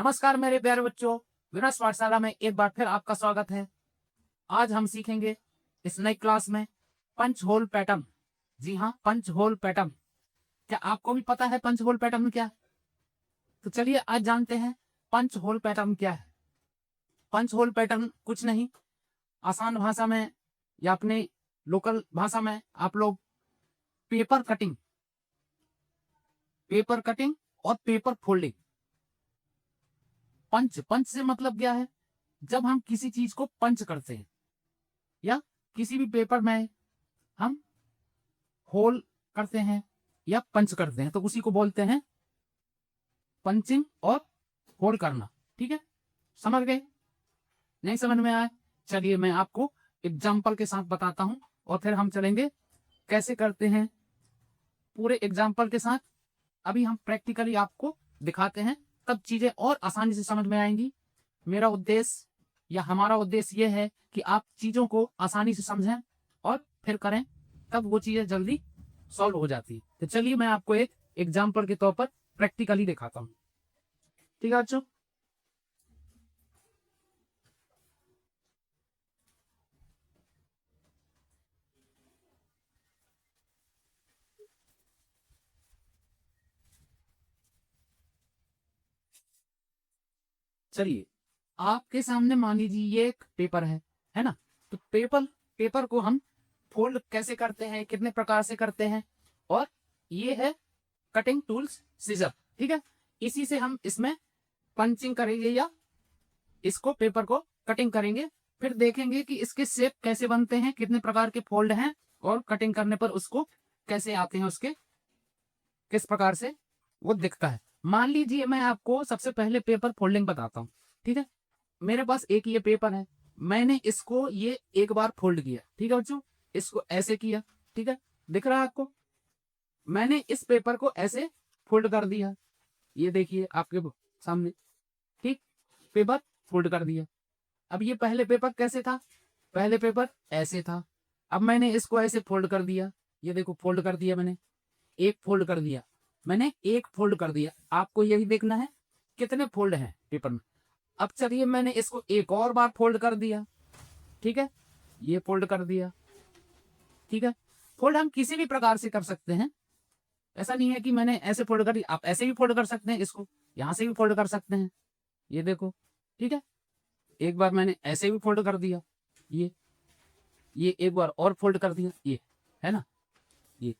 नमस्कार मेरे प्यारे बच्चों, विनस पाठशाला में एक बार फिर आपका स्वागत है। आज हम सीखेंगे इस नई क्लास में पंच होल पैटर्न। जी हाँ, पंच होल पैटर्न। क्या आपको भी पता है पंच होल पैटर्न क्या है? तो चलिए आज जानते हैं पंच होल पैटर्न क्या है। पंच होल पैटर्न कुछ नहीं, आसान भाषा में या अपने लोकल भाषा में आप लोग पेपर कटिंग और पेपर फोल्डिंग। पंच से मतलब क्या है? जब हम किसी चीज को पंच करते हैं या किसी भी पेपर में हम होल करते हैं या पंच करते हैं तो उसी को बोलते हैं पंचिंग और होल करना। ठीक है, समझ गए? नहीं समझ में आया? चलिए मैं आपको एग्जाम्पल के साथ बताता हूं और फिर हम चलेंगे कैसे करते हैं पूरे एग्जाम्पल के साथ। अभी हम प्रैक्टिकली आपको दिखाते हैं, तब चीजें और आसानी से समझ में आएंगी। मेरा उद्देश्य या हमारा उद्देश्य यह है कि आप चीजों को आसानी से समझें और फिर करें, तब वो चीजें जल्दी सॉल्व हो जाती है। तो चलिए मैं आपको एक एग्जाम्पल के तौर पर प्रैक्टिकली दिखाता हूं। ठीक है बच्चों, चलिए आपके सामने मान लीजिए ये एक पेपर है ना। तो पेपर को हम फोल्ड कैसे करते हैं, कितने प्रकार से करते हैं, और ये है कटिंग टूल्स सीजर। ठीक है, इसी से हम इसमें पंचिंग करेंगे या इसको पेपर को कटिंग करेंगे। फिर देखेंगे कि इसके शेप कैसे बनते हैं, कितने प्रकार के फोल्ड हैं और कटिंग करने पर उसको कैसे आते हैं, उसके किस प्रकार से वो दिखता है। मान लीजिए मैं आपको सबसे पहले पेपर फोल्डिंग बताता हूँ। ठीक है, मेरे पास एक ये पेपर है, मैंने इसको ये एक बार फोल्ड किया। ठीक है बच्चों, इसको ऐसे किया। ठीक है, दिख रहा है आपको? मैंने इस पेपर को ऐसे फोल्ड कर दिया, ये देखिए आपके सामने। ठीक, पेपर फोल्ड कर दिया। अब ये पहले पेपर कैसे था? पहले पेपर ऐसे था। अब मैंने इसको ऐसे फोल्ड कर दिया, ये देखो फोल्ड कर दिया मैंने, एक फोल्ड कर दिया, मैंने एक फोल्ड कर दिया। आपको यही देखना है कितने फोल्ड हैं पेपर में। अब चलिए मैंने इसको एक और बार फोल्ड कर दिया। ठीक है, ये फोल्ड कर दिया। ठीक है, फोल्ड हम किसी भी प्रकार से कर सकते हैं, ऐसा नहीं है कि मैंने ऐसे फोल्ड कर दिया। आप ऐसे भी फोल्ड कर सकते हैं, इसको यहां से भी फोल्ड कर सकते हैं, ये देखो। ठीक है, एक बार मैंने ऐसे भी फोल्ड कर दिया, ये एक बार और फोल्ड कर दिया, ये है ना, ये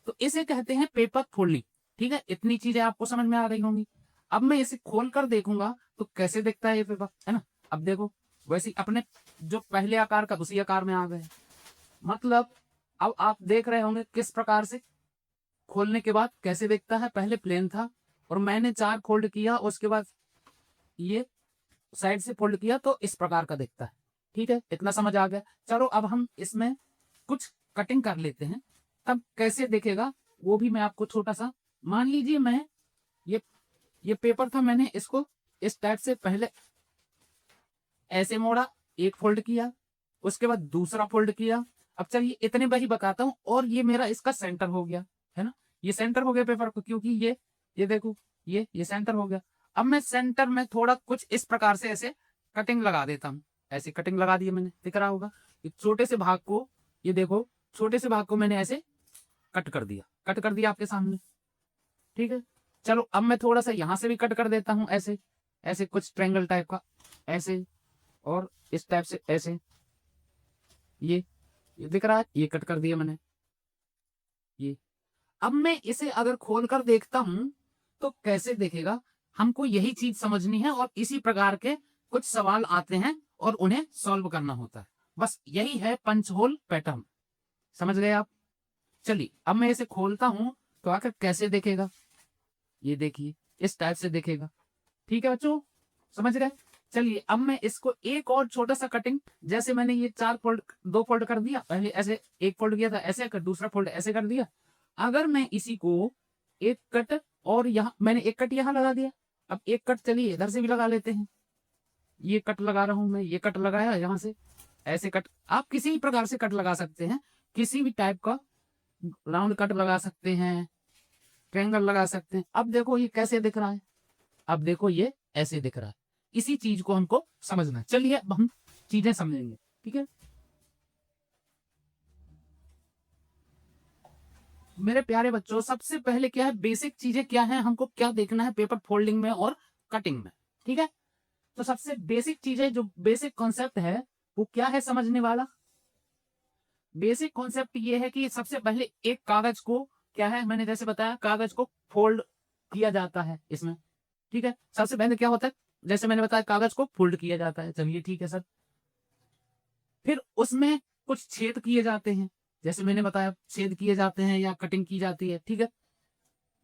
तो इसे कहते हैं पेपर फोल्डिंग। ठीक है, इतनी चीजें आपको समझ में आ रही होंगी। अब मैं इसे खोल कर देखूंगा तो कैसे दिखता है ये पेपर, है ना। अब देखो वैसे ही अपने जो पहले आकार का उसी आकार में आ गए। मतलब अब आप देख रहे होंगे किस प्रकार से खोलने के बाद कैसे दिखता है। पहले प्लेन था और मैंने 4 फोल्ड किया, उसके बाद ये साइड से फोल्ड किया तो इस प्रकार का दिखता है। ठीक है, इतना समझ आ गया। चलो अब हम इसमें कुछ कटिंग कर लेते हैं, तब कैसे दिखेगा वो भी मैं आपको छोटा सा। मान लीजिए मैं ये पेपर था, मैंने इसको इस टाइप से पहले ऐसे मोड़ा, एक फोल्ड किया, उसके बाद दूसरा फोल्ड किया। अब चलिए इतने बार ही बताता हूं, और ये मेरा इसका सेंटर हो गया, है ना। ये सेंटर हो गया पेपर को, क्योंकि ये देखो ये सेंटर हो गया। अब मैं सेंटर में थोड़ा कुछ इस प्रकार से ऐसे कटिंग लगा देता हूँ। ऐसे कटिंग लगा दी मैंने, दिख रहा होगा। छोटे से भाग को, ये देखो छोटे से भाग को मैंने ऐसे कट कर दिया आपके सामने। ठीक है, चलो अब मैं थोड़ा सा यहां से भी कट कर देता हूं, ऐसे ऐसे कुछ ट्रायंगल टाइप का, ऐसे और इस टाइप से ऐसे। ये दिख रहा है, ये कट कर दिया मैंने ये। अब मैं इसे अगर खोल कर देखता हूं तो कैसे देखेगा, हमको यही चीज समझनी है और इसी प्रकार के कुछ सवाल आते हैं और उन्हें सॉल्व करना होता है। बस यही है पंच होल पैटर्न, समझ गए आप? चलिए अब मैं इसे खोलता हूं तो आखिर कैसे देखेगा, ये देखिए इस टाइप से देखेगा। ठीक है बच्चों, समझ गए? चलिए अब मैं इसको एक और छोटा सा कटिंग, जैसे मैंने ये 4 फोल्ड 2 फोल्ड कर दिया, पहले ऐसे एक फोल्ड किया था, ऐसे कर दूसरा फोल्ड ऐसे कर दिया। अगर मैं इसी को एक कट, और यहाँ मैंने एक कट यहाँ लगा दिया, अब एक कट चलिए इधर से भी लगा लेते हैं। ये कट लगा रहा हूं मैं, ये कट लगाया यहाँ से, ऐसे कट आप किसी भी प्रकार से कट लगा सकते हैं, किसी भी टाइप का राउंड कट लगा सकते हैं, ट्रायंगल लगा सकते हैं। अब देखो ये कैसे दिख रहा है, अब देखो ये ऐसे दिख रहा है। इसी चीज को हमको समझना है। चलिए अब हम चीजें समझेंगे, ठीक है। मेरे प्यारे बच्चों, सबसे पहले क्या है, बेसिक चीजें क्या है, हमको क्या देखना है पेपर फोल्डिंग में और कटिंग में, ठीक है। तो सबसे बेसिक चीजें, जो बेसिक कॉन्सेप्ट है वो क्या है समझने वाला। बेसिक कॉन्सेप्ट ये है कि सबसे पहले एक कागज को क्या है, मैंने जैसे बताया कागज को फोल्ड किया जाता है इसमें, ठीक है। सबसे पहले क्या होता है, जैसे मैंने बताया कागज को फोल्ड किया जाता है, चलिए ठीक है सर। फिर उसमें कुछ छेद किए जाते हैं, जैसे मैंने बताया छेद किए जाते हैं या कटिंग की जाती है, ठीक है।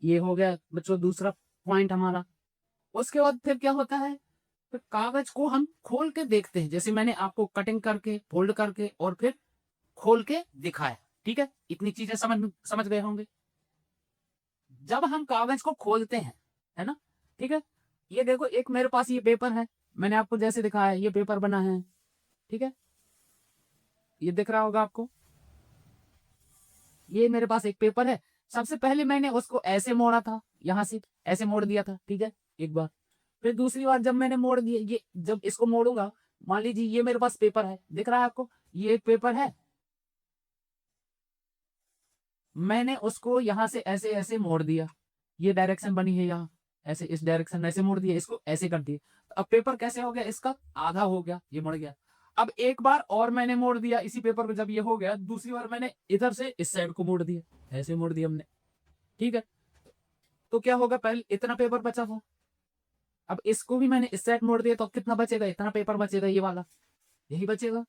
ये हो गया बच्चों दूसरा पॉइंट हमारा। उसके बाद फिर क्या होता है, फिर कागज को हम खोल के देखते हैं, जैसे मैंने आपको कटिंग करके फोल्ड करके और फिर खोल के दिखाया, ठीक है। इतनी चीजें समझ समझ गए होंगे। जब हम कागज को खोलते हैं, है ना, ठीक है। ये देखो एक मेरे पास ये पेपर है, मैंने आपको जैसे दिखाया ये पेपर बना है, ठीक है। ये दिख रहा होगा आपको, ये मेरे पास एक पेपर है। सबसे पहले मैंने उसको ऐसे मोड़ा था, यहां से ऐसे मोड़ दिया था, ठीक है, एक बार। फिर दूसरी बार जब मैंने मोड़ दिया, ये जब इसको मोड़ूंगा, मान लीजिए ये मेरे पास पेपर है, दिख रहा है आपको, ये एक पेपर है। मैंने उसको यहां से ऐसे ऐसे मोड़ दिया, ये डायरेक्शन बनी है यहाँ, ऐसे इस डायरेक्शन में ऐसे मोड़ दिया, इसको ऐसे कर दिया। अब पेपर कैसे हो गया, इसका आधा हो गया, ये मुड़ गया। अब एक बार और मैंने मोड़ दिया इसी पेपर को, जब ये हो गया दूसरी बार मैंने इधर से इस साइड को मोड़ दिया, ऐसे मोड़ दिया हमने, ठीक है। तो क्या होगा, पहले इतना पेपर बचा था, अब इसको भी मैंने इस साइड मोड़ दिया, तो अब कितना बचेगा, इतना पेपर बचेगा, ये वाला यही बचेगा।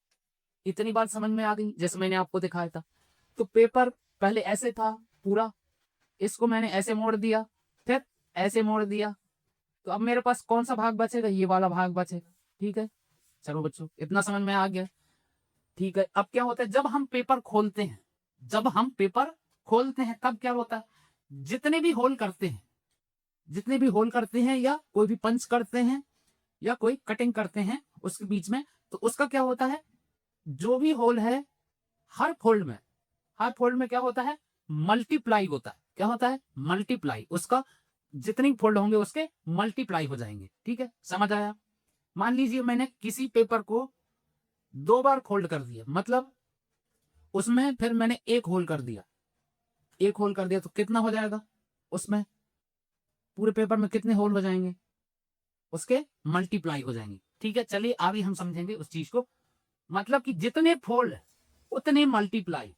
इतनी बात समझ में आ गई जैसे मैंने आपको दिखाया था। तो पेपर पहले ऐसे था पूरा, इसको मैंने ऐसे मोड़ दिया, फिर ऐसे मोड़ दिया, तो अब मेरे पास कौन सा भाग बचेगा, ये वाला भाग बचेगा, ठीक है। चलो बच्चों इतना समझ में आ गया, ठीक है। अब क्या होता है, जब हम पेपर खोलते हैं, जब हम पेपर खोलते हैं तब क्या होता है, जितने भी होल करते हैं, जितने भी होल करते हैं या कोई भी पंच करते हैं या कोई कटिंग करते हैं उसके बीच में, तो उसका क्या होता है, जो भी होल है हर फोल्ड में, हर फोल्ड में क्या होता है, मल्टीप्लाई होता है। क्या होता है, मल्टीप्लाई, उसका जितनी फोल्ड होंगे उसके मल्टीप्लाई हो जाएंगे, ठीक है, समझ आया। मान लीजिए मैंने किसी पेपर को 2 बार फोल्ड कर दिया, मतलब उसमें फिर मैंने एक होल कर दिया, एक होल कर दिया, तो कितना हो जाएगा, उसमें पूरे पेपर में कितने होल हो जाएंगे, उसके मल्टीप्लाई हो जाएंगे, ठीक है। चलिए अभी हम समझेंगे उस चीज को, मतलब कि जितने फोल्ड उतने मल्टीप्लाई,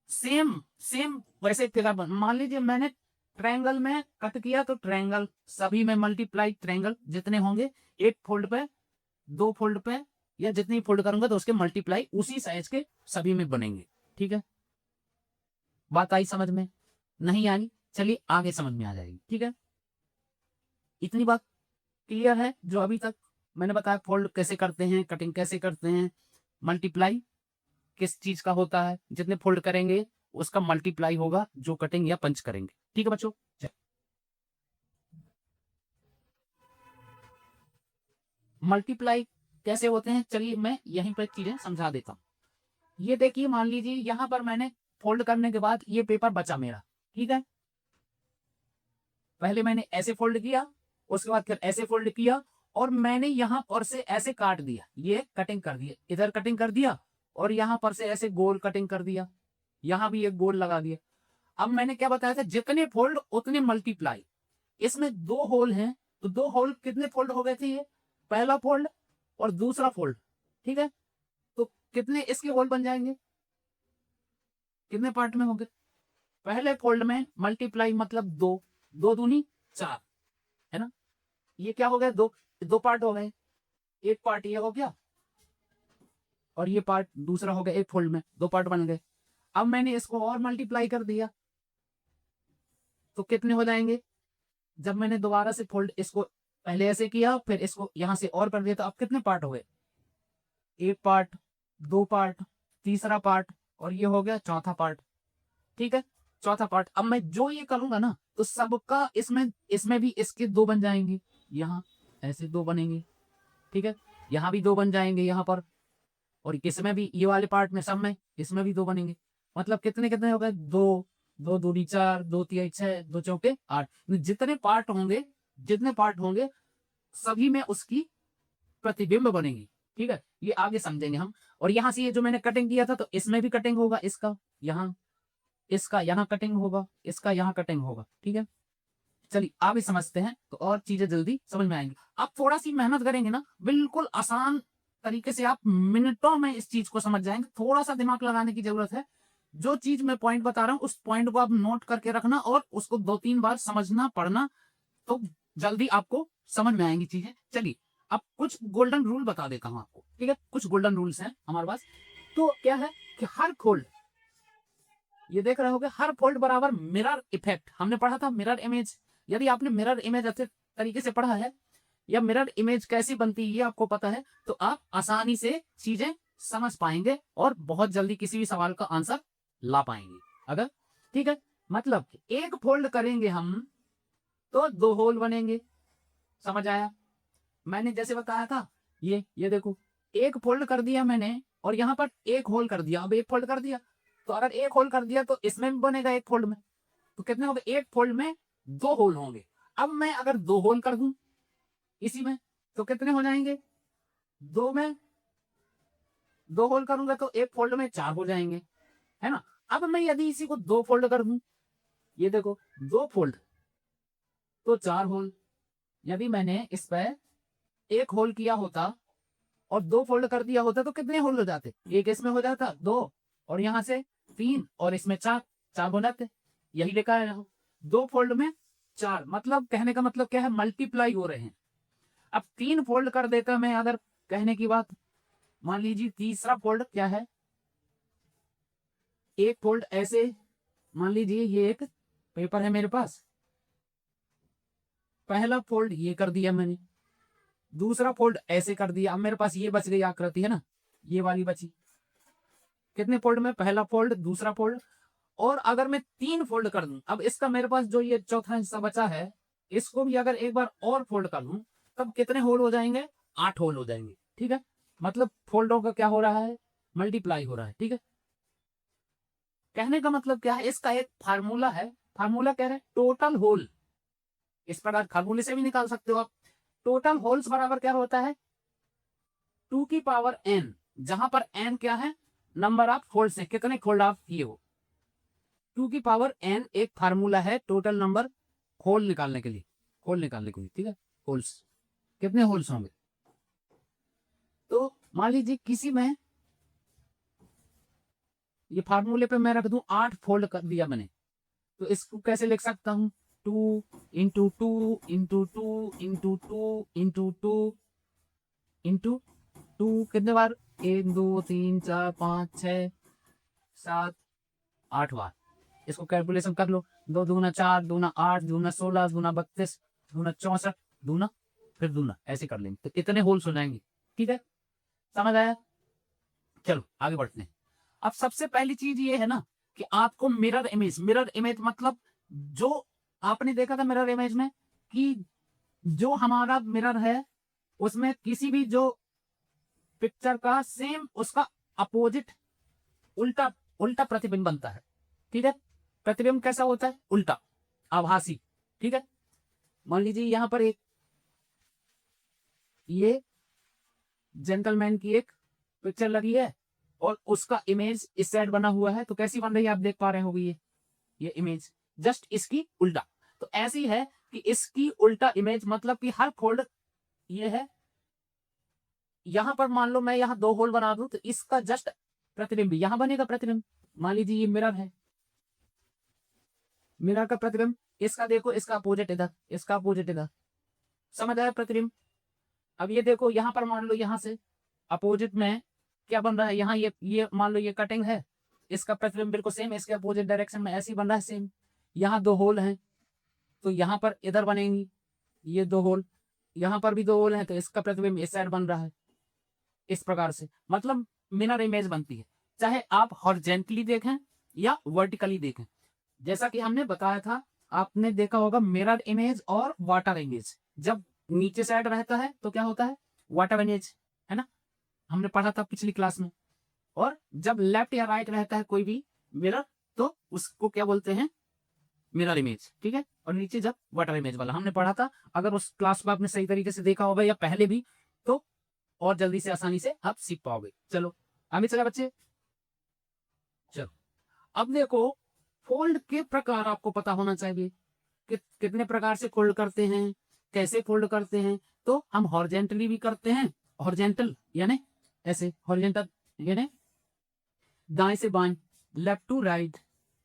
सेम सेम वैसे फिगर मान लीजिए मैंने ट्रायंगल में कट किया, तो ट्रायंगल सभी में मल्टीप्लाई, ट्रायंगल जितने होंगे एक फोल्ड पे, 2 फोल्ड पे, या जितनी फोल्ड करूंगा तो उसके मल्टीप्लाई उसी साइज के सभी में बनेंगे, ठीक है। बात आई समझ में, नहीं आई, चलिए आगे समझ में आ जाएगी, ठीक है। इतनी बात क्लियर है, जो अभी तक मैंने बताया फोल्ड कैसे करते हैं, कटिंग कैसे करते हैं, मल्टीप्लाई किस चीज का होता है, जितने फोल्ड करेंगे उसका मल्टीप्लाई होगा जो कटिंग या पंच करेंगे, ठीक है बच्चों। मल्टीप्लाई कैसे होते हैं, चलिए मैं यहीं पर चीजें समझा देता हूँ। ये देखिए मान लीजिए यहां पर मैंने फोल्ड करने के बाद ये पेपर बचा मेरा, ठीक है। पहले मैंने ऐसे फोल्ड किया, उसके बाद फिर ऐसे फोल्ड किया, और मैंने यहां पर से ऐसे काट दिया, ये कटिंग कर दिया, इधर कटिंग कर दिया, और यहां पर से ऐसे गोल कटिंग कर दिया, यहां भी एक गोल लगा दिया। अब मैंने क्या बताया था, जितने फोल्ड उतने मल्टीप्लाई। इसमें 2 होल हैं, तो 2 होल कितने फोल्ड हो गए थे, ये पहला फोल्ड और दूसरा फोल्ड, ठीक है। तो कितने इसके होल बन जाएंगे, कितने पार्ट में होंगे, पहले फोल्ड में मल्टीप्लाई मतलब 2, 2 दूनी 4, है ना। ये क्या हो गया, दो दो पार्ट हो गए, एक पार्ट ये हो गया और ये पार्ट दूसरा हो गया, एक फोल्ड में 2 पार्ट बन गए। अब मैंने इसको और मल्टीप्लाई कर दिया, तो कितने हो जाएंगे, जब मैंने दोबारा से फोल्ड इसको पहले ऐसे किया फिर इसको यहां से और कर दिया, तो अब कितने पार्ट हो गए, एक पार्ट, 2 पार्ट, तीसरा पार्ट, और ये हो गया चौथा पार्ट, ठीक है। चौथा पार्ट, अब मैं जो ये करूंगा ना तो सबका इसमें इसमें भी इसके 2 बन जाएंगे, यहाँ ऐसे 2 बनेंगे, ठीक है। यहाँ भी 2 बन जाएंगे यहाँ पर, और इसमें भी ये वाले पार्ट में सब में इसमें भी 2 बनेंगे। मतलब कितने कितने हो गए, 2, 2 दूनी 4, 2 तिहाई 6, 2 चौके 8, जितने पार्ट होंगे जितने पार्ट होंगे सभी में उसकी प्रतिबिंब बनेगी। ठीक है, ये आगे समझेंगे हम। और यहाँ से ये जो मैंने कटिंग किया था, तो इसमें भी कटिंग होगा, इसका यहाँ, इसका यहाँ कटिंग होगा, इसका यहाँ कटिंग होगा। ठीक है, चलिए आगे समझते हैं तो और चीजें जल्दी समझ में आएंगी। आप थोड़ा सी मेहनत करेंगे ना, बिल्कुल आसान तरीके से आप मिनटों में इस चीज को समझ जाएंगे। थोड़ा सा दिमाग लगाने की जरूरत है। जो चीज मैं पॉइंट बता रहा हूँ उस पॉइंट को आप नोट करके रखना और उसको 2-3 बार समझना पढ़ना, तो जल्दी आपको समझ में आएंगी चीजें। चलिए अब कुछ गोल्डन रूल बता देता हूँ आपको। ठीक है, कुछ गोल्डन रूल्स हैं हमारे पास। तो क्या है कि हर फोल्ड, ये देख रहे होगे, हर फोल्ड बराबर मिरर इफेक्ट, हमने पढ़ा था मिरर इमेज। यदि आपने मिरर इमेज अच्छे तरीके से पढ़ा है या मिरर इमेज कैसी बनती है ये आपको पता है, तो आप आसानी से चीजें समझ पाएंगे और बहुत जल्दी किसी भी सवाल का आंसर ला पाएंगे अगर। ठीक है, मतलब एक फोल्ड करेंगे हम तो 2 होल बनेंगे। समझ आया? मैंने जैसे बताया था, ये देखो, एक फोल्ड कर दिया मैंने और यहाँ पर एक होल कर दिया। अब एक फोल्ड कर दिया, तो अगर एक होल कर दिया तो इसमें भी बनेगा एक फोल्ड में, तो कितने होंगे? एक फोल्ड में 2 होल होंगे। अब मैं अगर 2 होल कर दूं इसी में, तो कितने हो जाएंगे? 2 में 2 होल करूंगा तो एक फोल्ड में 4 हो जाएंगे, है ना? अब मैं यदि इसी को 2 फोल्ड कर दूं, ये देखो 2 फोल्ड तो 4 होल। यदि मैंने इस पर एक होल किया होता और 2 फोल्ड कर दिया होता तो कितने होल हो जाते? एक इसमें हो जाता 2 और यहाँ से 3 और इसमें 4, 4 हो जाते। यही लिखा है यहाँ 2 फोल्ड में 4, मतलब कहने का मतलब क्या है? मल्टीप्लाई हो रहे हैं। अब 3 फोल्ड कर देता मैं अगर, कहने की बात, मान लीजिए तीसरा फोल्ड क्या है, एक फोल्ड ऐसे, मान लीजिए ये एक पेपर है मेरे पास, पहला फोल्ड ये कर दिया मैंने, दूसरा फोल्ड ऐसे कर दिया। अब मेरे पास ये बच गई आकृति, है ना, ये वाली बची। कितने फोल्ड में? पहला फोल्ड, दूसरा फोल्ड, और अगर मैं 3 फोल्ड कर दूं, अब इसका मेरे पास जो ये चौथा हिस्सा बचा है, इसको भी अगर एक बार और फोल्ड कर दूं, तब कितने होल हो जाएंगे? 8 होल हो जाएंगे। ठीक है, मतलब फोल्डों का क्या हो रहा है? मल्टीप्लाई हो रहा है। ठीक है, कहने का मतलब क्या है? इसका एक फार्मूला है। फार्मूला कह रहे हैं टोटल होल, इस प्रकार फार्मूले से भी निकाल सकते हो आप। टोटल होल्स बराबर क्या होता है? 2 की पावर n, जहां पर n क्या है? नंबर ऑफ फोल्ड्स है, कितने फोल्ड आप किए हो। 2 की पावर n एक फार्मूला है टोटल नंबर होल निकालने के लिए, होल निकालने के लिए। ठीक है, होल्स, कितने होल्स होंगे? तो मान लीजिए किसी में, ये फार्मूले पे मैं रख दूं 8 फोल्ड कर दिया मैंने, तो इसको कैसे लिख सकता हूं? 2 into 2 into 2 into 2 into 2 into 2, कितने बार? 1 2 3 4 5 6 7 8 बार। इसको कैलकुलेशन कर लो, 2 दूना 4, दूना 8, दूना 16, दूना 32, दूना 64, दूना फिर दूना, ऐसे कर लेंगे तो इतने होल्स हो जाएंगे। ठीक है, समझ आया? चलो आगे बढ़ते हैं। अब सबसे पहली चीज ये है ना कि आपको मिरर इमेज, मिरर इमेज मतलब जो आपने देखा था मिरर इमेज में, कि जो हमारा मिरर है उसमें किसी भी जो पिक्चर का सेम उसका अपोजिट, उल्टा, उल्टा प्रतिबिंब बनता है। ठीक है, प्रतिबिंब कैसा होता है? उल्टा, आभासी। ठीक है, मान लीजिए यहां पर एक, ये जेंटलमैन की एक पिक्चर लगी है और उसका इमेज इस साइड बना हुआ है, तो कैसी बन रही है? आप देख पा रहे होंगे ये इमेज जस्ट इसकी उल्टा। तो ऐसी है कि इसकी उल्टा इमेज, मतलब कि हर फोल्ड ये है, यहां पर मान लो मैं यहां 2 होल बना दूं तो इसका जस्ट प्रतिबिंब यहां बनेगा। प्रतिबिंब, मान लीजिए ये मिरर है, मिरर का प्रतिबिंब, इसका देखो, इसका अपोजिट इधर, इसका अपोजिट इधर। समझ आया प्रतिबिंब? अब ये देखो यहां पर मान लो यहां से अपोजिट में क्या बन रहा है, यहाँ ये मान लो ये कटिंग है, इसका प्रतिबिंब बिल्कुल सेम इसके अपोजिट डायरेक्शन में ऐसे ही बन रहा है सेम। यहाँ 2 होल हैं तो यहाँ पर इधर बनेंगी ये 2 होल, यहाँ पर भी 2 होल हैं तो इसका प्रतिबिंब इस साइड बन रहा है। इस प्रकार से मतलब मिरर इमेज बनती है, चाहे आप हॉरिजॉन्टली देखें या वर्टिकली देखें। जैसा कि हमने बताया था, आपने देखा होगा मिरर इमेज और वाटर इमेज, जब नीचे साइड रहता है तो क्या होता है? वाटर इमेज, है ना, हमने पढ़ा था पिछली क्लास में। और जब लेफ्ट या राइट रहता है कोई भी मिरर तो उसको क्या बोलते हैं? मिरर इमेज, ठीक है, और नीचे जब वाटर इमेज वाला हमने पढ़ा था। अगर उस क्लास को आपने सही तरीके से देखा होगा या पहले भी, तो और जल्दी से आसानी से आप सीख पाओगे। चलो आगे चला बच्चे। चलो अब देखो, फोल्ड के प्रकार आपको पता होना चाहिए कि कितने प्रकार से फोल्ड करते हैं, कैसे फोल्ड करते हैं। तो हम हॉरिजेंटली भी करते हैं, हॉरिजेंटल यानी ऐसे, हॉरिजेंटल यानी दाएं से बाएं, लेफ्ट टू राइट,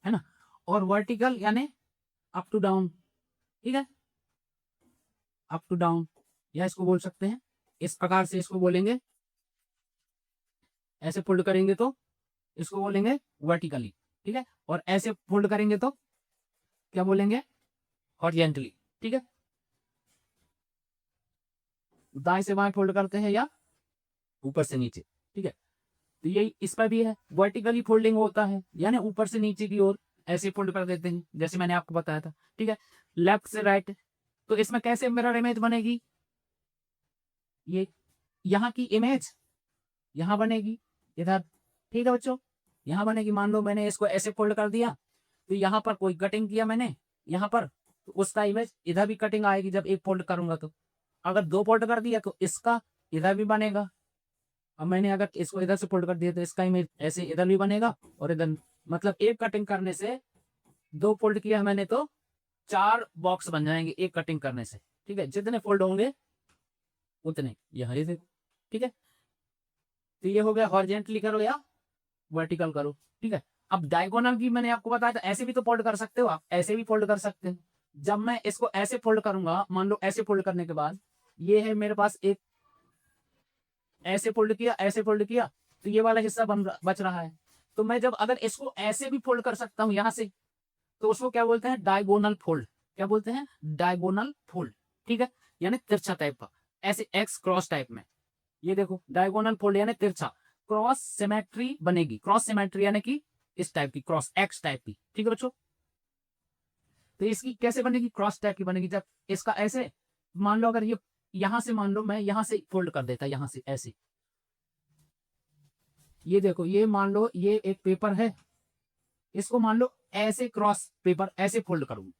है ना, और वर्टिकल यानी अप टू डाउन, ठीक है, अप टू डाउन, या इसको बोल सकते हैं इस प्रकार से, इसको बोलेंगे ऐसे फोल्ड करेंगे तो इसको बोलेंगे वर्टिकली, ठीक है, और ऐसे फोल्ड करेंगे तो क्या बोलेंगे, हॉरिजेंटली, ठीक है। दाएं से बाएं फोल्ड करते हैं या ऊपर से नीचे, ठीक है। तो यही इस पर भी है, वर्टिकली फोल्डिंग होता है यानी ऊपर से नीचे की ओर ऐसे फोल्ड कर देते हैं, जैसे मैंने आपको बताया था, ठीक है। लेफ्ट से राइट, तो इसमें कैसे मिरर इमेज बनेगी, ये यहाँ की इमेज यहाँ बनेगी इधर, ठीक है बच्चों, यहाँ बनेगी। मान लो मैंने इसको ऐसे फोल्ड कर दिया, तो यहाँ पर कोई कटिंग किया मैंने यहाँ पर, तो उसका इमेज इधर भी कटिंग आएगी जब एक फोल्ड करूंगा। तो अगर दो फोल्ड कर दिया तो इसका इधर भी बनेगा। अब मैंने अगर इसको इधर से फोल्ड कर दिया तो इसका इमेज ऐसे इधर भी बनेगा और इधर, मतलब एक कटिंग करने से, दो फोल्ड किया मैंने तो 4 बॉक्स बन जाएंगे एक कटिंग करने से, ठीक है। जितने फोल्ड होंगे उतने यहाँ ये देखो, ठीक है। तो ये हो गया हॉरिजेंटली करो या वर्टिकल करो, ठीक है। अब डायगोनल भी मैंने आपको बताया था, ऐसे भी तो फोल्ड कर सकते हो आप, ऐसे भी फोल्ड कर सकते हैं। जब मैं इसको ऐसे फोल्ड करूंगा, मान लो ऐसे फोल्ड करने के बाद ये है मेरे पास एक, ऐसे फोल्ड किया, ऐसे फोल्ड किया, तो ये वाला हिस्सा बच रहा है। तो मैं जब अगर इसको ऐसे भी फोल्ड कर सकता हूं यहां से, तो उसको क्या बोलते हैं, डायगोनल फोल्ड। क्या बोलते हैं, डायगोनल फोल्ड, ठीक है, यानी तिरछा टाइप का, ऐसे एक्स क्रॉस टाइप में। ये देखो डायगोनल फोल्ड यानी तिरछा, क्रॉस सिमेट्री बनेगी, क्रॉस सिमेट्री यानी कि इस टाइप की, क्रॉस एक्स टाइप की, ठीक है बच्चों। तो इसकी कैसे बनेगी, क्रॉस टाइप की बनेगी जब इसका ऐसे, मान लो अगर ये यहां से, मान लो मैं यहां से फोल्ड कर देता, यहां से ऐसे, ये देखो, ये मान लो ये एक पेपर है, इसको मान लो ऐसे क्रॉस पेपर ऐसे फोल्ड करूंगा।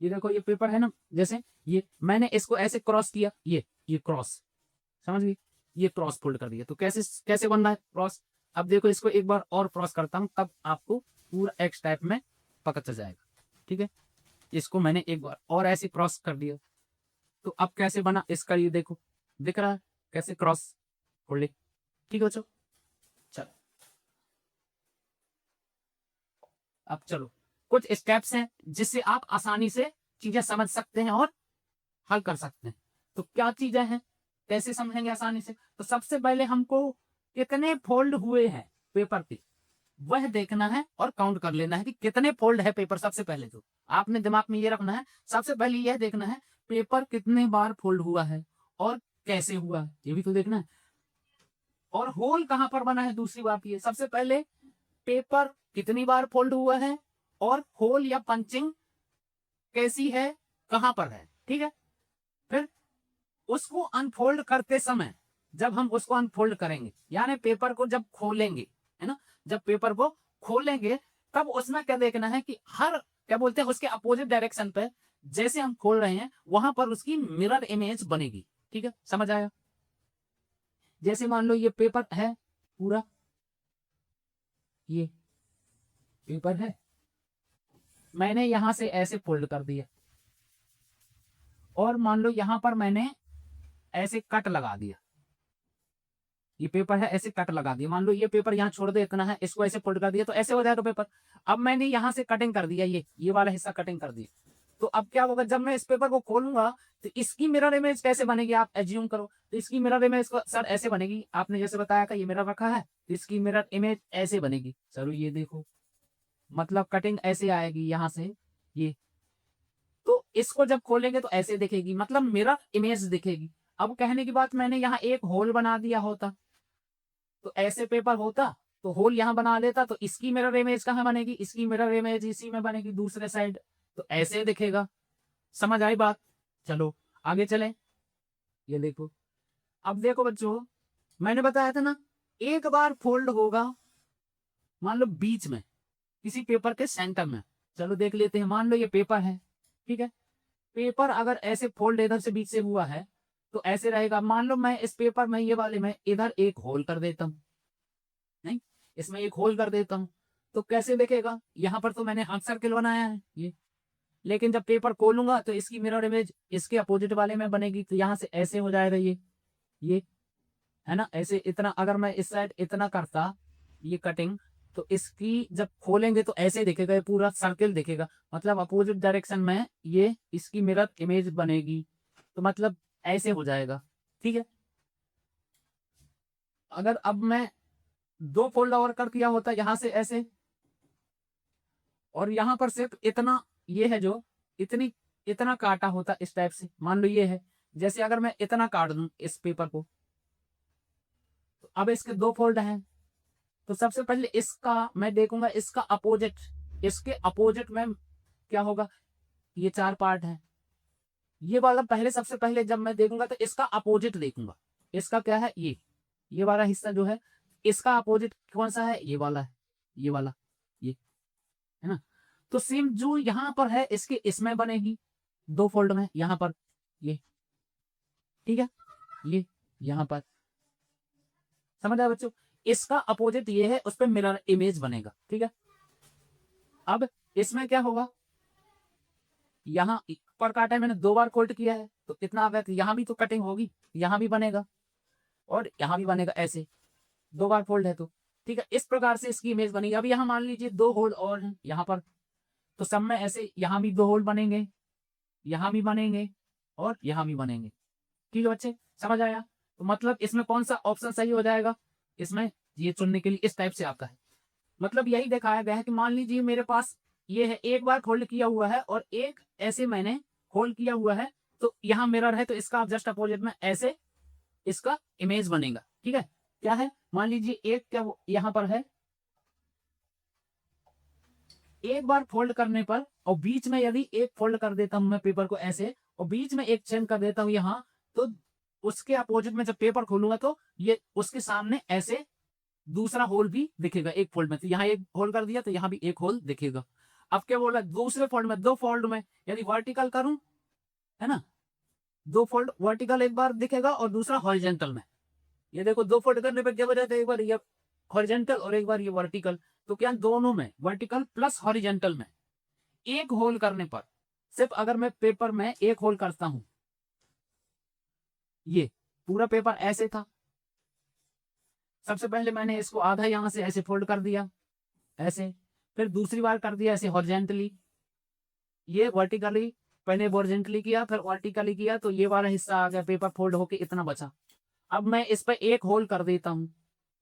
ये देखो ये पेपर है ना, जैसे ये मैंने इसको ऐसे क्रॉस किया, ये क्रॉस, समझ गई, ये क्रॉस फोल्ड कर दिया। तो कैसे कैसे बन रहा है क्रॉस। अब देखो इसको एक बार और क्रॉस करता हूं, तब आपको पूरा एक्स टाइप में पता चल जाएगा, ठीक है। इसको मैंने एक बार और ऐसे क्रॉस कर दिया, तो अब कैसे बना इसका, ये देखो दिख रहा है कैसे क्रॉस फोल्डिंग, ठीक है बच्चों। चलो अब चलो, कुछ स्टेप्स हैं जिससे आप आसानी से चीजें समझ सकते हैं और हल कर सकते हैं। तो क्या चीजें हैं, कैसे समझेंगे आसानी से। तो सबसे पहले हमको कितने फोल्ड हुए हैं पेपर पे वह देखना है और काउंट कर लेना है कि कितने फोल्ड है पेपर। सबसे पहले तो आपने दिमाग में ये रखना है, सबसे पहले यह देखना है पेपर कितने बार फोल्ड हुआ है और कैसे हुआ है, ये भी तो देखना है। और होल कहां पर बना है, दूसरी बात ये, सबसे पहले पेपर कितनी बार फोल्ड हुआ है और होल या पंचिंग कैसी है, कहां पर है, ठीक है। फिर उसको अनफोल्ड करते समय, जब हम उसको अनफोल्ड करेंगे यानी पेपर को जब खोलेंगे, है ना, जब पेपर को खोलेंगे तब उसमें क्या देखना है कि हर, क्या बोलते हैं, उसके अपोजिट डायरेक्शन पे जैसे हम खोल रहे हैं वहां पर उसकी मिरर इमेज बनेगी, ठीक है, समझ आया। जैसे मान लो ये पेपर है पूरा, ये पेपर है, मैंने यहां से ऐसे फोल्ड कर दिया और मान लो यहां पर मैंने ऐसे कट लगा दिया, ये पेपर है ऐसे कट लगा दिया, मान लो ये पेपर यहाँ छोड़ दे इतना है, इसको ऐसे फोल्ड कर दिया तो ऐसे हो जाएगा पेपर। अब मैंने यहाँ से कटिंग कर दिया, ये वाला हिस्सा कटिंग कर दिया, तो अब क्या होगा, जब मैं इस पेपर को खोलूंगा तो इसकी मिरर इमेज कैसे बनेगी, आप एज्यूम करो। तो इसकी मिरर इमेज सर ऐसे बनेगी, आपने जैसे बताया था ये मिरर रखा है, तो इसकी मिरर इमेज ऐसे बनेगी सर, ये देखो, मतलब कटिंग ऐसे आएगी यहाँ से, ये, तो इसको जब खोलेंगे तो ऐसे दिखेगी, मतलब मिरर इमेज दिखेगी। अब कहने की बात, मैंने यहाँ एक होल बना दिया होता तो ऐसे पेपर होता, तो होल यहां बना लेता, तो इसकी मिरर इमेज कहां बनेगी, इसकी मिरर इमेज इसी में बनेगी दूसरे साइड, तो ऐसे दिखेगा। समझ आई बात। चलो आगे चले, ये देखो, अब देखो बच्चों, मैंने बताया था ना एक बार फोल्ड होगा, मान लो बीच में किसी पेपर के सेंटर में, चलो देख लेते हैं। मान लो ये पेपर है, ठीक है। पेपर अगर ऐसे फोल्ड इधर से बीच से हुआ है तो ऐसे रहेगा। मान लो मैं इस पेपर में ये वाले में इधर एक होल कर देता हूं, नहीं, इसमें एक होल कर देता हूं, तो कैसे दिखेगा? यहां पर तो मैंने हाफ सर्किल बनाया है ये, लेकिन जब पेपर खोलूंगा तो इसकी मिरर इमेज इसके अपोजिट वाले में बनेगी। तो यहां से ऐसे हो जाएगा ये है ना, ऐसे इतना। अगर मैं इस साइड इतना करता ये कटिंग, तो इसकी जब खोलेंगे तो ऐसे दिखेगा, ये पूरा सर्किल दिखेगा। मतलब अपोजिट डायरेक्शन में ये इसकी मिरर इमेज बनेगी, तो मतलब ऐसे हो जाएगा, ठीक है। अगर अब मैं दो फोल्ड और कर दिया होता यहां से ऐसे, और यहां पर सिर्फ इतना ये है जो इतना काटा होता इस टाइप से। मान लो ये है, जैसे अगर मैं इतना काट दूं इस पेपर को, तो अब इसके दो फोल्ड हैं। तो सबसे पहले इसका मैं देखूंगा, इसका अपोजिट, इसके अपोजिट में क्या होगा? ये चार पार्ट है, ये वाला पहले सबसे पहले जब मैं देखूंगा तो इसका अपोजिट देखूंगा। इसका क्या है? ये वाला हिस्सा जो है, इसका अपोजिट कौन सा है? ये वाला है, ये वाला, ये है ना। तो सेम जो यहां पर है इसके इसमें बनेगी दो फोल्ड में, यहां पर ये, ठीक है, ये यहां पर। समझ आया बच्चों? इसका अपोजिट ये है, उस पर मिरर इमेज बनेगा, ठीक है। अब इसमें क्या होगा? यहां पर काटा है मैंने, दो बार फोल्ड किया है तो कितना आ गया? तो यहां भी तो कटिंग होगी, यहां भी बनेगा और यहां भी बनेगा, ऐसे दो बार फोल्ड है तो, ठीक है। इस प्रकार से इसकी इमेज बनेगी। अब यहां मान लीजिए दो होल और हैं यहां पर, तो सब में ऐसे यहां भी दो होल बनेंगे, यहां भी बनेंगे और यहां भी बनेंगे, ठीक है बच्चे, समझ आया? तो मतलब इसमें कौन सा ऑप्शन सही हो जाएगा? इसमें ये चुनने के लिए इस टाइप से आता है। मतलब यही दिखाया गया है कि मान लीजिए मेरे पास ये है, एक बार फोल्ड किया हुआ है और एक ऐसे मैंने फोल्ड किया हुआ है, तो यहां मिरर है तो इसका जस्ट अपोजिट में ऐसे इसका इमेज बनेगा, ठीक है। क्या है? मान लीजिए एक क्या यहां पर है, एक बार फोल्ड करने पर और बीच में यदि एक फोल्ड कर देता हूं मैं पेपर को ऐसे, और बीच में एक चेंज कर देता हूं यहां, तो उसके अपोजिट में जब पेपर खोलूंगा तो ये उसके सामने ऐसे दूसरा होल भी दिखेगा एक फोल्ड में। तो यहाँ एक होल कर दिया तो यहाँ भी एक होल दिखेगा। अब क्या बोल रहा है? दूसरे फोल्ड में, दो फोल्ड में यदि वर्टिकल करूं, है ना, दो फोल्ड वर्टिकल एक बार दिखेगा और दूसरा हॉरिजेंटल में। ये देखो दो फोल्ड करने पर क्या हो जाता है? एक बार ये हॉरिजेंटल और एक बार ये वर्टिकल। तो क्या दोनों में, वर्टिकल प्लस हॉरिजेंटल में, एक होल करने पर, सिर्फ अगर मैं पेपर में एक होल करता हूं, ये पूरा पेपर ऐसे था, सबसे पहले मैंने इसको आधा यहां से ऐसे फोल्ड कर दिया ऐसे, फिर दूसरी बार कर दिया ऐसे हॉरिजेंटली, ये वर्टिकली, पहले हॉरिजेंटली किया फिर वर्टिकली किया, तो ये वाला हिस्सा आ गया, पेपर फोल्ड होके इतना बचा। अब मैं इस पर एक होल कर देता हूं,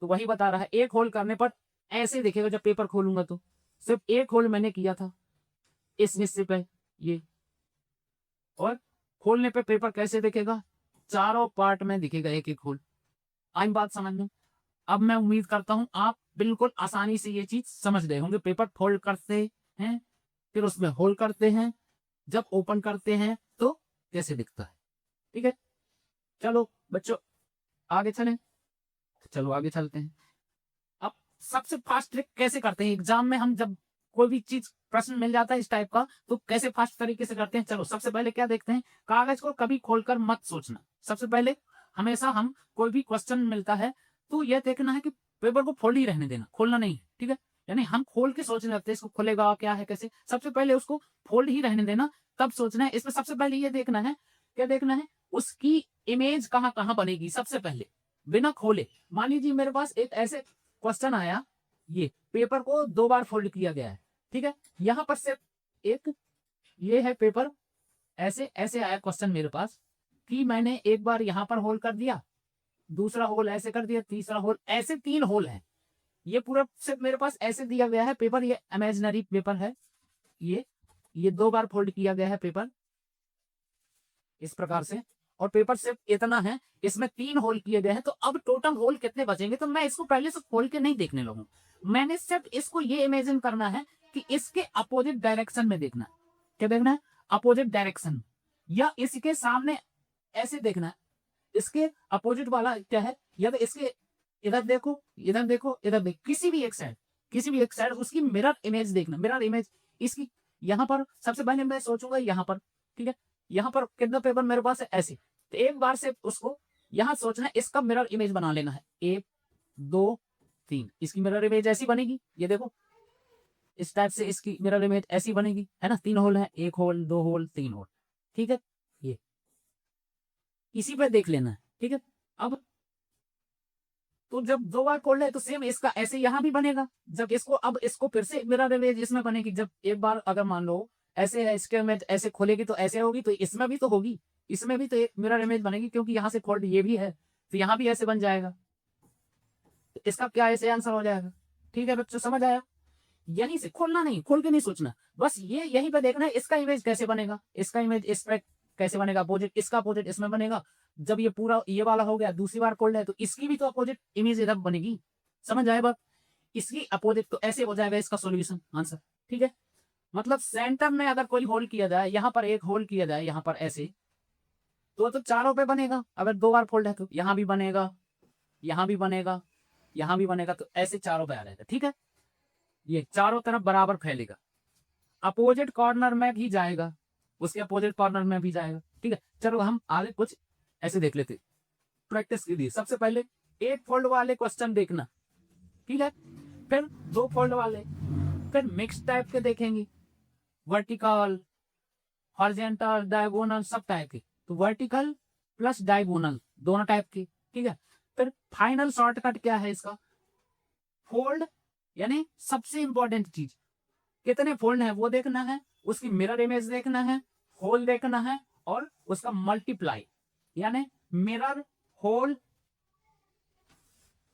तो वही बता रहा है, एक होल करने पर ऐसे दिखेगा जब पेपर खोलूंगा तो। सिर्फ एक होल मैंने किया था इस हिस्से पे ये, और खोलने पे पेपर कैसे दिखेगा? चारों पार्ट में दिखेगा एक एक होल। आई बात समझ में? अब मैं उम्मीद करता हूं आप बिल्कुल आसानी से ये चीज समझ गए होंगे। पेपर फोल्ड करते हैं, फिर उसमें होल करते हैं, जब ओपन करते हैं तो कैसे दिखता है, ठीक है। चलो बच्चों आगे चलें, चलो आगे चलते हैं। अब सबसे फास्ट ट्रिक कैसे करते हैं एग्जाम में, हम जब कोई भी चीज प्रश्न मिल जाता है इस टाइप का तो कैसे फास्ट तरीके से करते हैं? चलो सबसे पहले क्या देखते हैं, कागज को कभी खोलकर मत सोचना। सबसे पहले हमेशा हम कोई भी क्वेश्चन मिलता है तो यह देखना है कि पेपर को फोल्ड ही रहने देना, खोलना नहीं है, ठीक है। यानी हम खोल के सोचने लगते हैं इसको खुलेगा क्या है कैसे, सबसे पहले उसको फोल्ड ही रहने देना, तब सोचना है। इसमें सबसे पहले ये देखना है, क्या देखना है? उसकी इमेज कहाँ कहाँ बनेगी सबसे पहले, बिना खोले। मान लीजिए मेरे पास एक ऐसे क्वेश्चन आया, ये पेपर को दो बार फोल्ड किया गया है, ठीक है। यहां पर सिर्फ एक ये है पेपर, ऐसे ऐसे आया क्वेश्चन मेरे पास कि मैंने एक बार यहां पर होल कर दिया, दूसरा होल ऐसे कर दिया, तीसरा होल, ऐसे तीन होल है। ये पूरा सिर्फ मेरे पास ऐसे दिया गया है पेपर, ये इमेजिनरी पेपर है, ये दो बार फोल्ड किया गया है पेपर इस प्रकार से, और पेपर सिर्फ इतना है, इसमें तीन होल किए गए हैं। तो अब टोटल होल कितने बचेंगे? तो मैं इसको पहले से खोल के नहीं देखने लगूं, मैंने सिर्फ इसको ये इमेजिन करना है कि इसके अपोजिट डायरेक्शन में देखना है। क्या देखना है? अपोजिट डायरेक्शन, या इसके सामने ऐसे देखना है, इसके अपोजिट वाला क्या है, या तो इसके इधर देखो, इधर देखो, इधर देखो, किसी भी एक साइड, किसी भी एक साइड उसकी मिरर इमेज देखना। मिरर इमेज इसकी यहाँ पर सबसे पहले मैं सोचूंगा यहाँ पर, ठीक है, यहाँ पर कितना पेपर मेरे पास है ऐसे, तो एक बार से उसको यहाँ सोचना है, इसका मिरर इमेज बना लेना है, 1 2 3, इसकी मिरर इमेज ऐसी बनेगी, ये देखो इस टाइप से इसकी मिरर इमेज ऐसी बनेगी, है ना, 3 होल है, 1 होल 2 होल 3 होल, ठीक है, ये इसी पे देख लेना है, ठीक है। अब तो जब 2 बार खोल ले तो सेम इसका ऐसे यहाँ भी बनेगा, जब इसको अब इसको फिर से मिरर इमेज इसमें बनेगी, जब एक बार अगर मान लो ऐसे है, इसके इमेज ऐसे खोलेगी तो ऐसे होगी, तो इसमें भी तो होगी, इसमें भी तो एक मिरर इमेज बनेगी, क्योंकि यहाँ से फोल्ड ये भी है, तो यहाँ भी ऐसे बन जाएगा, तो इसका क्या ऐसे आंसर हो जाएगा। ठीक है बच्चों, समझ आया। यहीं से खोलना नहीं, खोल के नहीं सोचना, बस ये यहीं पे देखना है इसका इमेज कैसे बनेगा, इसका इमेज इस पे कैसे बनेगा, अपोजिट इसका अपोजिट इसमें बनेगा। जब ये पूरा ये वाला हो गया, दूसरी बार खोल रहे तो इसकी भी तो अपोजिट इमेज इधर बनेगी, समझ आए बात, इसकी अपोजिट, तो ऐसे हो जाएगा इसका सॉल्यूशन आंसर। ठीक है, मतलब सेंटर में अगर कोई होल किया जाए, यहाँ पर एक होल किया जाए यहाँ पर ऐसे, तो चारों पे बनेगा, अगर 2 बार फोल्ड है तो यहाँ भी बनेगा, यहाँ भी बनेगा, यहाँ भी बनेगा, तो ऐसे चारों पे आ जाएगा। ठीक है, ये चारों तरफ बराबर फैलेगा, अपोजिट कॉर्नर में भी जाएगा, उसके अपोजिट कॉर्नर में भी जाएगा। ठीक है, चलो हम आगे कुछ ऐसे देख लेते प्रैक्टिस के लिए। सबसे पहले 1 फोल्ड वाले क्वेश्चन देखना, ठीक है, फिर 2 फोल्ड वाले, फिर मिक्स टाइप के देखेंगे, वर्टिकल हॉरिजॉन्टल डायगोनल सब टाइप के, तो वर्टिकल प्लस डायगोनल दोनों टाइप के। ठीक है, फिर फाइनल शॉर्टकट क्या है इसका, फोल्ड, यानी सबसे इंपॉर्टेंट चीज कितने फोल्ड है वो देखना है, उसकी मिरर इमेज देखना है, होल देखना है, और उसका मल्टीप्लाई, यानी मिरर होल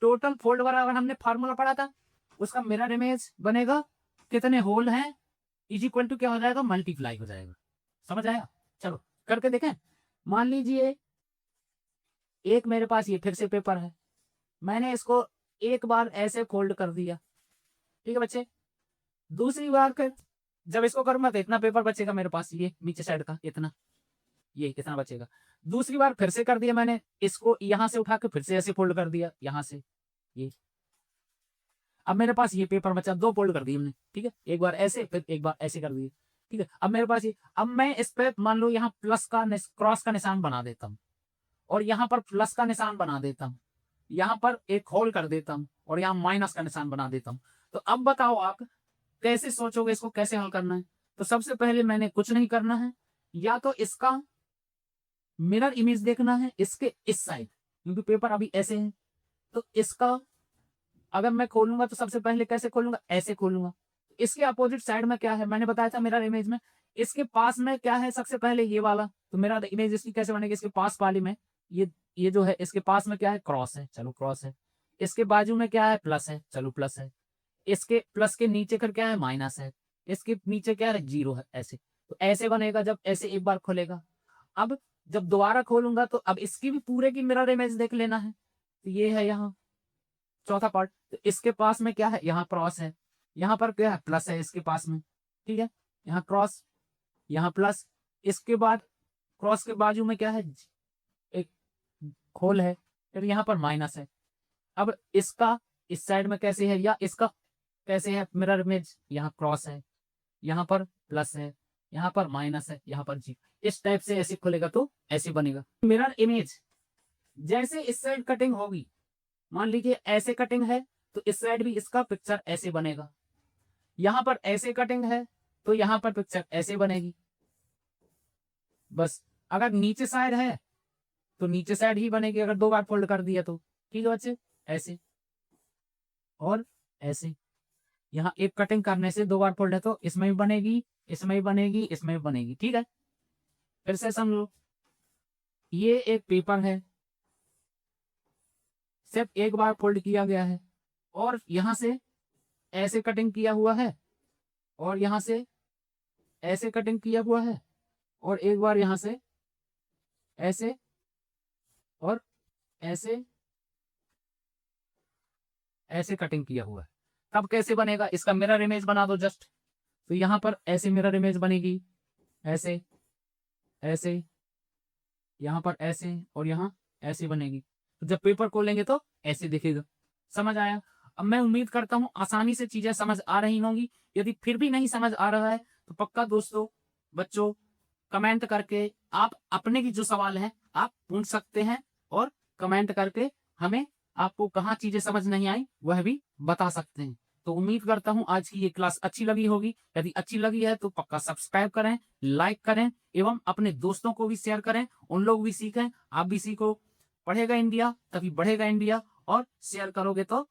टोटल फोल्ड बराबर, हमने फार्मूला पढ़ा था, उसका मिरर इमेज बनेगा, कितने होल हैं इज इक्वल टू क्या हो जाएगा, मल्टीप्लाई हो जाएगा। समझ आया, चलो करके देखें। मान लीजिए एक मेरे पास ये फिर से पेपर है, मैंने इसको एक बार ऐसे फोल्ड कर दिया, ठीक है बच्चे, दूसरी बार फिर जब इसको करूंगा तो इतना पेपर बचेगा मेरे पास, ये नीचे साइड का इतना, ये इतना बचेगा। दूसरी बार फिर से कर दिया मैंने, इसको यहां से उठा के फिर से ऐसे फोल्ड कर दिया यहां से, ये अब मेरे पास ये पेपर बचा, 2 फोल्ड कर दिए हमने, ठीक है, एक बार ऐसे फिर एक बार ऐसे कर दिए। ठीक है, अब मेरे पास ये, अब मैं इस पे मान लो यहाँ प्लस का क्रॉस का निशान बना देता हूँ, और यहाँ पर प्लस का निशान बना देता हूँ, यहाँ पर एक होल कर देता हूँ, और यहाँ माइनस का निशान बना देता हूँ। तो अब बताओ आप कैसे सोचोगे, इसको कैसे हल करना है। तो सबसे पहले मैंने कुछ नहीं करना है, या तो इसका मिरर इमेज देखना है इसके इस साइड, क्योंकि पेपर अभी ऐसे है, तो इसका अगर मैं खोलूंगा तो सबसे पहले कैसे खोलूंगा, ऐसे खोलूंगा। इसके अपोजिट साइड में क्या है, मैंने बताया था मिरर इमेज में, इसके पास में क्या है, सबसे पहले ये वाला, तो मिरर इमेज इसकी कैसे बनेगी, इसके पास वाली में ये जो है इसके पास में क्या है, क्रॉस है, चलो क्रॉस है, इसके बाजू में क्या है, प्लस है, चलो प्लस है, इसके प्लस के नीचे कर क्या है, माइनस है, इसके नीचे क्या है, 0 है, ऐसे, तो ऐसे बनेगा जब ऐसे एक बार खोलेगा। अब जब दोबारा खोलूंगा तो अब इसकी भी पूरे की मिरर इमेज देख लेना है, तो ये है यहाँ चौथा पार्ट, तो इसके पास में क्या है, यहाँ क्रॉस है, यहाँ पर क्या है, प्लस है इसके पास में, ठीक है, यहाँ क्रॉस, यहाँ प्लस, इसके बाद क्रॉस के बाजू में क्या है, एक खोल है, फिर यहाँ पर माइनस है। अब इसका इस साइड में कैसे है, या इसका कैसे है मिरर इमेज, यहाँ क्रॉस है, यहाँ पर प्लस है, यहाँ पर माइनस है, यहाँ पर 0, इस टाइप से ऐसे खुलेगा तो ऐसे बनेगा मिरर इमेज। जैसे इस साइड कटिंग होगी, मान लीजिए ऐसे कटिंग है, तो इस साइड भी इसका पिक्चर ऐसे बनेगा, यहां पर ऐसे कटिंग है तो यहां पर पिक्चर ऐसे बनेगी। बस अगर नीचे साइड है तो नीचे साइड ही बनेगी, अगर 2 बार फोल्ड कर दिया तो। ठीक है बच्चे, ऐसे और ऐसे, यहाँ एक कटिंग करने से 2 बार फोल्ड है तो इसमें भी बनेगी, इसमें भी बनेगी, इसमें भी बनेगी। ठीक है, फिर से समझो, ये एक पेपर है, सिर्फ एक बार फोल्ड किया गया है, और यहां से ऐसे कटिंग किया हुआ है, और यहां से ऐसे कटिंग किया हुआ है, और एक बार यहां से ऐसे और ऐसे ऐसे कटिंग किया हुआ है। तब कैसे बनेगा, इसका मिरर इमेज बना दो जस्ट, तो यहां पर ऐसे मिरर इमेज बनेगी, ऐसे ऐसे, यहां पर ऐसे, और यहां ऐसे बनेगी। तो जब पेपर खोलेंगे तो ऐसे दिखेगा। समझ आया। अब मैं उम्मीद करता हूँ आसानी से चीजें समझ आ रही होंगी। यदि फिर भी नहीं समझ आ रहा है तो पक्का दोस्तों, बच्चों, कमेंट करके आप अपने की जो सवाल हैं आप पूछ सकते हैं, और कमेंट करके हमें आपको कहाँ चीजें समझ नहीं आई वह भी बता सकते हैं। तो उम्मीद करता हूँ आज की ये क्लास अच्छी लगी होगी। यदि अच्छी लगी है तो पक्का सब्सक्राइब करें, लाइक करें एवं अपने दोस्तों को भी शेयर करें, उन लोग भी सीखें, आप भी सीखो। पढ़ेगा इंडिया तभी बढ़ेगा इंडिया, और शेयर करोगे तो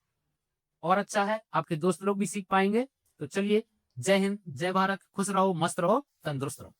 और अच्छा है, आपके दोस्त लोग भी सीख पाएंगे। तो चलिए, जय हिंद, जय भारत, खुश रहो, मस्त रहो, तंदुरुस्त रहो।